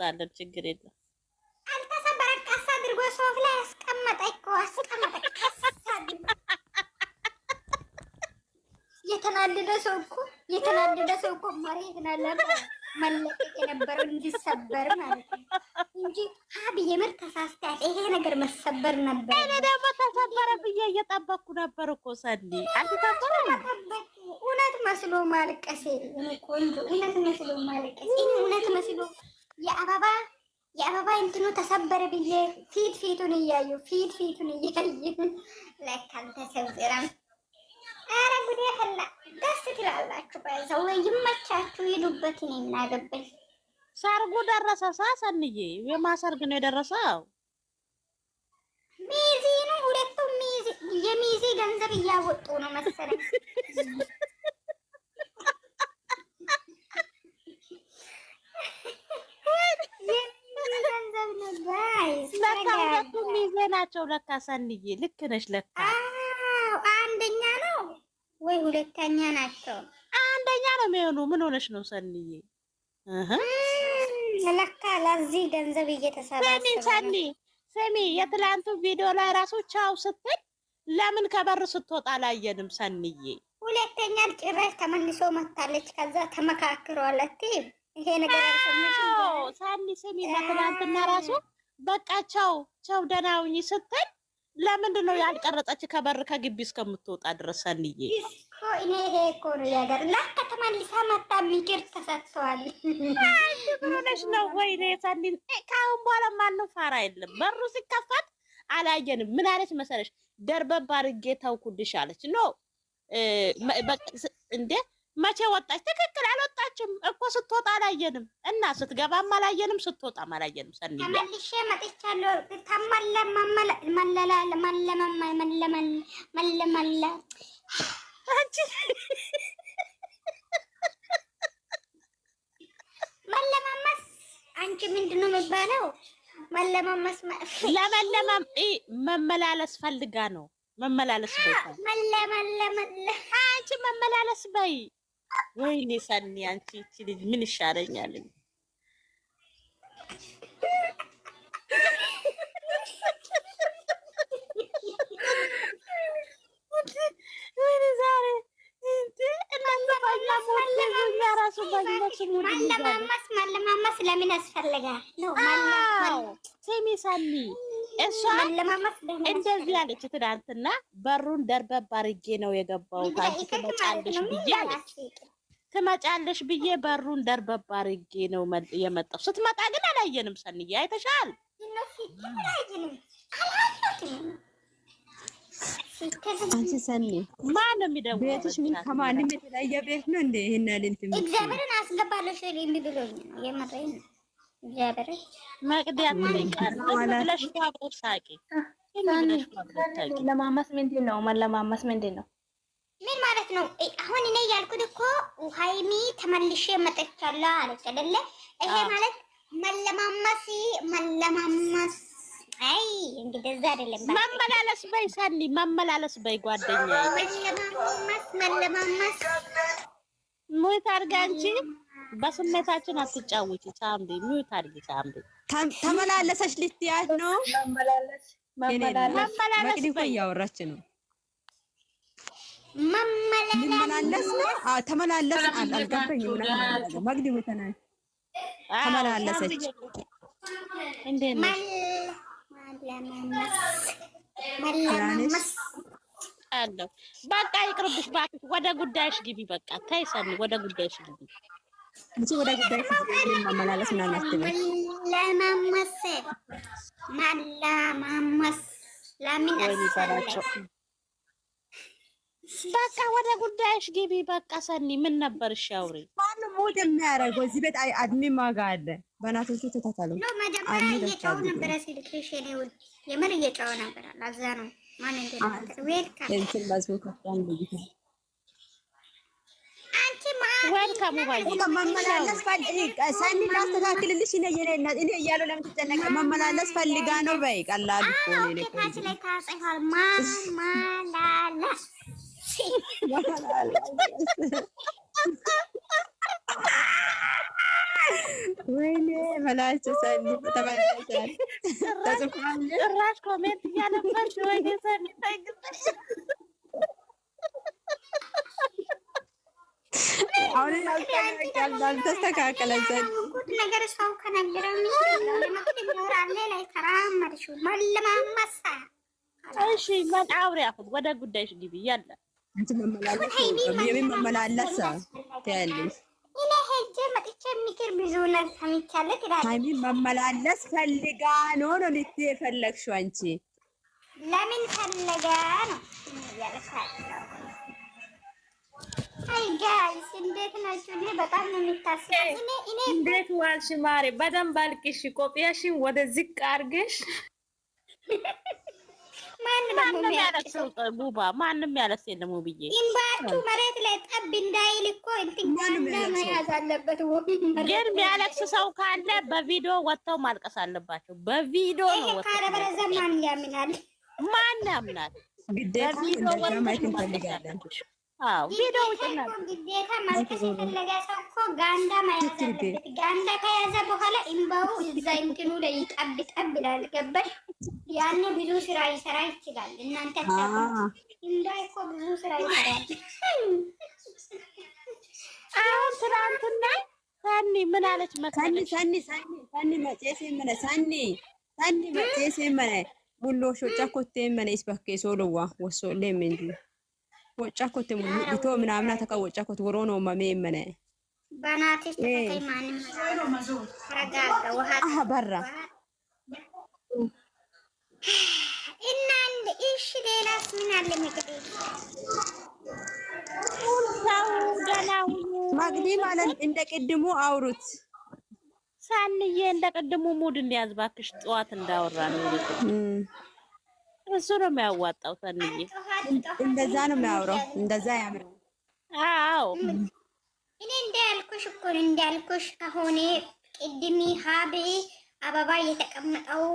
እንከፍታለን። ችግር የለም። አልተሰበረ ቀስ አድርጎ ሶፍ ላይ አስቀመጠ እኮ አስቀመጠ። ቀስ አድርጎ የተናደደ ሰው እኮ መሬት መለቀቅ የነበረው እንዲሰበር ማለት ነው እንጂ ሀብ የምር ተሳስታት። ይሄ ነገር መሰበር ነበር። እኔ ደግሞ ተሰበረ ብዬ እየጠበቅኩ ነበር እኮ ሰኒ። አልተሰበረም። እውነት መስሎ ማልቀሴ ቆንጆ፣ እውነት መስሎ ማልቀሴ፣ እውነት መስሎ የአበባ እንትኑ ተሰበረ ብዬ ፊቱን እያዩ ለካ አልተሰበረም። ኧረ ጉዴ ፈላ። ደስ ትላላችሁ። በዛው ይመቻችሁ፣ ሂዱበት። እኔ ምን አገባኝ። ሰርጉ ደረሰ ሰንዬ? የማሰርግ ነው የደረሰው። ሚዜ ነው፣ ሁለቱም ሚዜ። የሚዜ ገንዘብ እያወጡ ነው መሰለኝ። ገንዘብ ነው ጋይስ። ለካ ሁለቱም ሚዜ ናቸው። ለካ ሰንዬ ልክ ነሽ። ለካ አንደኛ ነው ወይ ሁለተኛ ናቸው? አንደኛ ነው የሚሆኑ። ምን ሆነሽ ነው ሰንዬ? ለካ ለዚህ ገንዘብ እየተሰባሰበ ሰኒ ስሚ፣ የትላንቱ ቪዲዮ ላይ ራሱ ቻው ስትል ለምን ከበር ስትወጣ አላየንም ሰንዬ? ሁለተኛ ጭራሽ ተመልሶ መታለች። ከዛ ተመካክሯል። ይሄ ነገር ሰኒ ስሚ፣ ለትላንትና ራሱ በቃ ቻው ደህና ሁኚ ስትል ለምንድን ነው ያልቀረጸች ከበር ከግቢ እስከምትወጣ ድረስ ሰንዬ? እኔ ይሄ እኮ ነው ያገር ለካ ተመልሳ መጣ። ሚቅር ተሰጥቷል። ምን ሆነሽ ነው? ወይኔ ሰኒ፣ ከአሁን በኋላ ማንም ፋራ የለም። በሩ ሲከፈት አላየንም። ምን አለች መሰለሽ? ደርበብ አድርጌ ተውኩልሽ አለች። ኖ እንዴ መቼ ወጣች? ትክክል አልወጣችም እኮ። ስትወጣ አላየንም እና ስትገባም አላየንም፣ ስትወጣም አላየንም። ሰኒ ተመልሼ መጥቻለሁ። መለማመስ አንቺ ምንድን ነው የሚባለው? መለማመስ መመላለስ ፈልጋ ነው። መመላለስ ቦታ አንቺ መመላለስ በይ። ወይኔ ሰኒ አንቺ እቺ ልጅ ምን ይሻለኛል? ወይኔ ዛሬ እንዴ እናንተ መለማመስ ለምን አስፈለገ ነው? ስሚ ሰኒ፣ እሷ እንደዚህ ያለች ትናንትና በሩን ደርበብ አድርጌ ነው የገባሁት። አንቺ ትመጫለሽ ብዬ በሩን ደርበብ አድርጌ ነው የመጣው። ስትመጣ ግን አላየንም። ሰኒዬ አይተሻል? አንቺ ሰኒ ማን ነው የሚደውለው? ቤትሽ ምን ከማንም የተለያየ ቤት ነው እንዴ? ይሄን አለንት እግዚአብሔርን አስገባለሁ ሸሪ እንዲብሎኝ ነው የመረኝ። እግዚአብሔር መቅዲያት ይቃል ለሽ ባቡር ሳቂ ለማማስ ምንድን ነው? መለማማስ ምንድን ነው? ምን ማለት ነው? አሁን እኔ ያልኩት እኮ ሃይሚ ተመልሼ መጥቻለሁ አለች አይደለ? ይሄ ማለት መለማማስ አይ እንግዲህ እዛ አይደለም። መመላለስ በይ ሰኒ፣ መመላለስ በይ ጓደኛዬ። መለማማስ ሙት አድርጊ። አንቺ በስሜታችን አትጫወቺ። ሳምቢ ሙት አድርጊ። ሳምቢ ተመላለሰች ልትያት ነው። መመላለስ መቅዲ እኮ እያወራች ነው። መመላለስ ነው። ተመላለስ አልገባኝም። መቅዲ ወተናል ተመላለሰች እንዴት ነው? መለማመስ አለው። በቃ ይቅርብሽ እባክሽ። ወደ ጉዳይሽ ግቢ። በቃ ተይ ሰኒ፣ ወደ ጉዳይሽ ግቢ እንጂ ወደ ጉዳይሽ ግቢ። መመላለስ እና ናትበይ መለማመስ ለምን አሰራቸው? በቃ ወደ ጉዳይሽ ግቢ። በቃ ሰኒ ምን ነበር? እሺ አውሪ። ማን ሞት የሚያደርገው እዚህ ቤት? አድሚ ማጋ አለ። በእናቶቹ ተታታሉ። መጀመሪያ እየጫው ነበር ሲልክሽ ነው የምን እየጫው ነበር። ለዛ ነው ማን እንደነበር ዌልካም እንትን ባዝሞ ከፍታን ልጅ አንቺ ዌልካም ባይ መመላለስ ፈልግ ሰኒ ታስተካክልልሽ። እኔ የኔና እኔ እያሉ ለምን ትጨነቀ? መመላለስ ፈልጋ ነው። በይ ቀላል እኮ ነው። እኔ ታች ላይ ታጽፋል ማመላለስ ወይኔ በላቸው ሰኒ ተባልተሻል። ጭራሽ ኮሜንት እያነበብሽ ወይኔ ሰኒ አሁን ያልተስተካከለ ሰኒ ነገር ሰው ከነገረው ይኖራል ላይ ተራመድሽ ማለማማሳ እሺ ምን አውሪ አሁን ወደ ጉዳይሽ ግቢ ያለ አንቺ መመላለስ ትያለሽ። እኔ ሄጄ መጥቼ የሚክር ብዙ ነገር ሰምቻለሁ ትላለች። ሃይሚ መመላለስ ፈልጋ ነው ልትይ የፈለግሽው አንቺ ለምን ፈልጋ ነው ያለሳል? አይ ጋይስ እንዴት ናችሁ? እኔ በጣም ነው የሚታሰበው። እኔ እንዴት ዋልሽ ማሬ? በደንብ አልቅሽ፣ ኮፒያሽን ወደ ዝቅ አድርገሽ ማንም ያለቅሰው ቡባ ማንም ያለቅስ የለም ብዬ ኢምባቱ መሬት ላይ ጠብ እንዳይል እኮ እንትን መያዝ አለበት። ግን የሚያለቅስ ሰው ካለ በቪዲዮ ወጥተው ማልቀስ አለባቸው። በቪዲዮ ነው ወጥተው ካለበለዚያ ማን ያምናል? ማን ያምናል? ግዴታ እንደዛ ማየት እንፈልጋለን። አዎ ቪዲዮ ይችላል። ግዴታ ማልቀስ የፈለገ ሰው እኮ ጋንዳ መያዝ አለበት። ጋንዳ ከያዘ በኋላ ኢምባው እዛ እንትኑ ላይ ጠብ ጠብ ይላል። ገባሽ? ያኔ ብዙ ስራ ይሰራ ይችላል። እናንተ እንዳይ እኮ ብዙ ስራ ይሰራል። አሁን ትናንትና ሰኒ ምን አለች መሰለሽ? ሰኒ መቼስ የመነ ሰኒ መቼስ የመነ ሙሉ ሾጫ ኮቴ የመነ ይስበከ ሶሎዋ ወሶ ለምንዲ ወጫ ኮቴ ሙሉ ቢቶ ምናምና ተቀወጫ ኮቴ ወሮ ነው ማሜ የመነ ባናትሽ ተከታይ ማንም ረጋጋ ወሃ በራ እና እሺ ሌላስ ምን አለ መግዲ ማግዲ ማለት እንደ ቅድሙ አውሩት ሳንዬ እንደ ቅድሙ ሙድ እንዲያዝ ባክሽ ጠዋት እንዳወራ ነው እሱ ነው የሚያዋጣው። ሳንዬ እንደዛ ነው የሚያወራው፣ እንደዛ ያምራል። አዎ እኔ እንዳልኩሽ ከሆነ ቅድሚ ሀቤ አበባ የተቀመጠው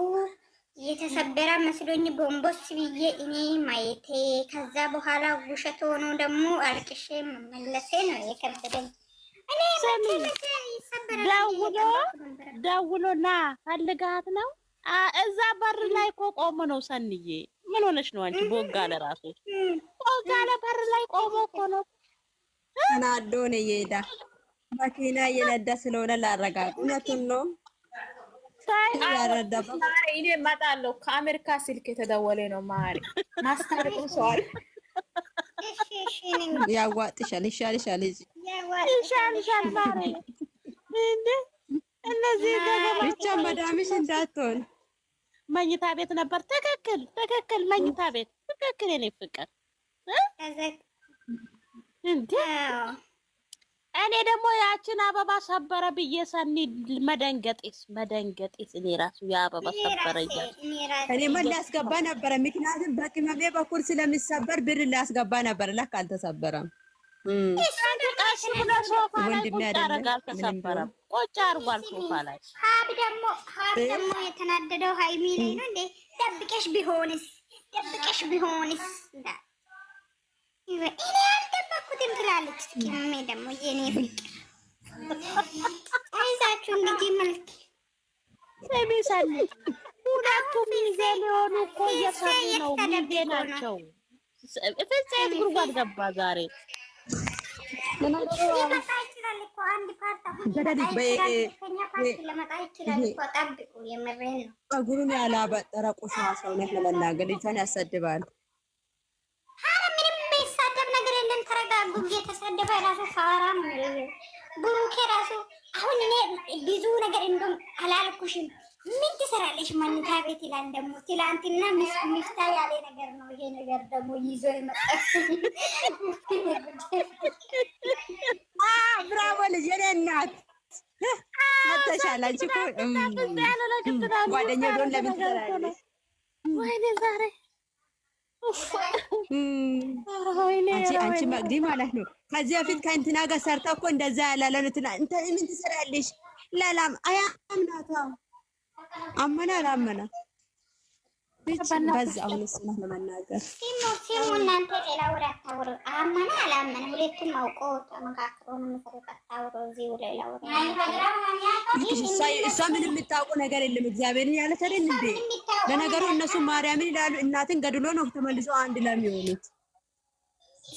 የተሰበረ መስሎኝ ጎንበስ ብዬ እኔ ማየቴ ከዛ በኋላ ውሸት ሆኖ ደግሞ አልቅሼ መመለሴ ነው የከበደኝ። እኔ ደውሎ ና ፈልጋት ነው እዛ በር ላይ እኮ ቆሞ ነው። ሰንዬ ምን ሆነሽ ነው አንቺ? ቦጋለ ራሱ ቦጋለ በር ላይ ቆሞ እኮ ነው። ተናዶ ነው የሄዳ መኪና እየነዳ ስለሆነ ላረጋግ እውነቱን ነው። እኔ እመጣለሁ። ከአሜሪካ ስልክ የተደወለ ነው ማሪ ማስታረቁ ሰዋል ያዋጥሻል፣ ይሻልሻል፣ ይሻልሻል ማሪ እንዴ እነዚህ ብቻ መዳምሽ እንዳትሆን መኝታ ቤት ነበር። ትክክል መኝታ ቤት ትክክል። የኔ ፍቅር እንዴ እኔ ደግሞ ያችን አበባ ሰበረ ብዬ ሰኒ መደንገጤስ እኔ ራሱ የአበባ ሰበረ እኔ ምን ሊያስገባ ነበረ? ምክንያቱም በቅመሜ በኩል ስለሚሰበር ብር ሊያስገባ ነበር። ለካ አልተሰበረም። አልተሰበረም። ቁጭ አድርጓል ሶፋ ላይ። ሀብ ደግሞ የተናደደው ሃይሚ ላይ ነው እንዴ? ደብቀሽ ቢሆንስ እኔ አልደበኩትም ትላለች። ቅመሜ ደግሞ የኔ ፍቅር አይዛችሁ እንግዲህ መልክ ሰሚ ሁለቱም ሚዜ ሊሆኑ እኮ እየሰሩ ነው። ሚዜ ናቸው። ፍፄት ጉድጓድ ገባ ዛሬ። ጸጉሩን ያላበጠረ ቆሻሻ ሰውነት ለመናገር ልጅቷን ያሰድባል። ተረጋጉ። እየተሰደበ ራሱ ፋራ ነው ብሩኬ ራሱ። አሁን እኔ ብዙ ነገር እንደውም አላልኩሽም። ምን ትሰራለሽ መኝታ ቤት ይላል ደግሞ። ትላንትና ሚፍታ ያለ ነገር ነው። ይሄ ነገር ደግሞ ይዞ ይመጣል። ብራቮ ልጅ የኔ እናት መተሻል። አንቺ እኮ ጓደኛ ቢሆን ለምን ትሰራለሽ? ወይኔ ዛሬ አንቺ መቅዲ ማለት ነው። ከዚህ በፊት ከእንትና ጋር ሰርታ እኮ እንደዛ ያላለ ነው። እንተ ምን ትሰራለሽ? ለላም አያምናታ አመና አላመና በዛ አሁን እሱን ለመናገር ሲሙ እናንተ ሌላ ወሬ አታውሩ። አመነ አላመነ ሁለቱም አውቀው ተመካክረው ነው የምታወሩ። እዚህ ሌላ ወሬ እሷ ምንም የምታውቀው ነገር የለም። እግዚአብሔርን ያለ ተደን እንዴ ለነገሩ እነሱ ማርያምን ይላሉ። እናትን ገድሎ ነው ተመልሶ አንድ ለሚሆኑት።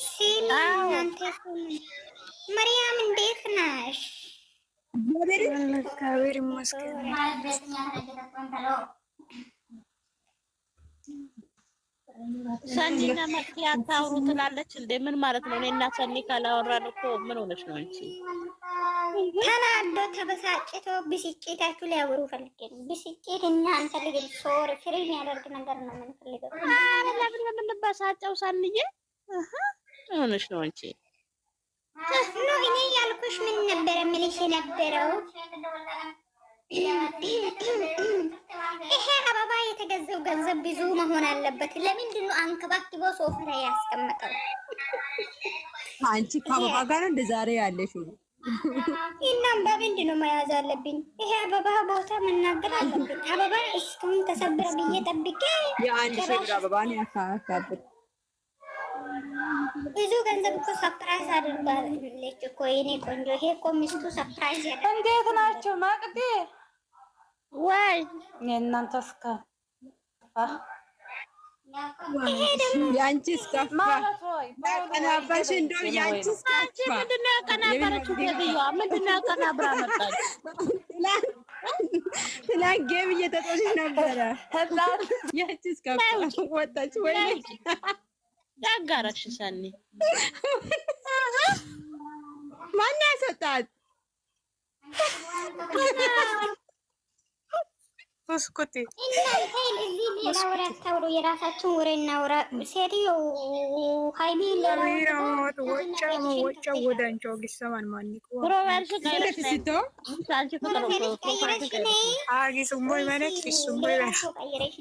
ሲሙ እናንተ ማርያም እንዴት ነሽ? እግዚአብሔር ይመስገን። ሰኒና መጥቶ ያታውሩ ትላለች እንዴ? ምን ማለት ነው? እኔና ሰኒ ካላወራን እኮ ምን ሆነሽ ነው አንቺ? ተናዶ ተበሳጭቶ ብስጭታችሁ ሊያወሩ ፈልጌ ነው። ብስጭት እኛ አንፈልግም። ሶሪ ፍሪ የሚያደርግ ነገር ነው የምንፈልገው። አረ ለምን የምንበሳጨው ሰኒዬ? ምን ሆነሽ ነው አንቺ? ነው እኔ ያልኩሽ ምን ነበር የምልሽ የነበረው? ይሄ አበባ የተገዛው ገንዘብ ብዙ መሆን አለበት። ለምንድን ነው አንከባክቦ ሶፋ ላይ ያስቀመጠው? አንቺ ከአበባ ጋር እንደ ዛሬ ያለሽው እናም በምንድን ነው መያዝ አለብኝ? ይሄ አበባ ቦታ መናገር አለብኝ። አበባ እስካሁን ተሰብረ ብዬ ጠብቄ የአንድ ሺህ ብር አበባ ነው ያካካብት። ብዙ ገንዘብ እኮ ሰፕራይዝ አድርጋለች እኮ የኔ ቆንጆ። ይሄ እኮ ሚስቱ ሰፕራይዝ ያለ። እንዴት ናቸው ማቅዴ? ወይ የእናንተ እስከ ያንቺስ ከፋ ማለት ወይ ቀናባሽ እንደው ያንቺስ አንቺ ምንድነው ያቀናበረችው? ሴትዮዋ ምንድነው ያቀናብራ መጣች? ትላንት ጌም እየተጦሽ ነበረ። ያንቺስ ከፋ ወጣች ወይ ያጋራሽ ሰኒ ማን ያሰጣት? እስኩቲ እናንተ እዚህ ሌላ ወሬ አታውሩ። የራሳችሁን ወሬ እናውራ። ሴትዮ ሃይሚ ወጫ ወዳንቸው ጊሰማን ማንቁ ፕሮቫይድ ቀይረሽ ሲቶ አንቺ ፍቅር ፕሮፋይል ቀይረሽ አጊ ሱሞይ ማለት ሱሞይ ቀይረሽ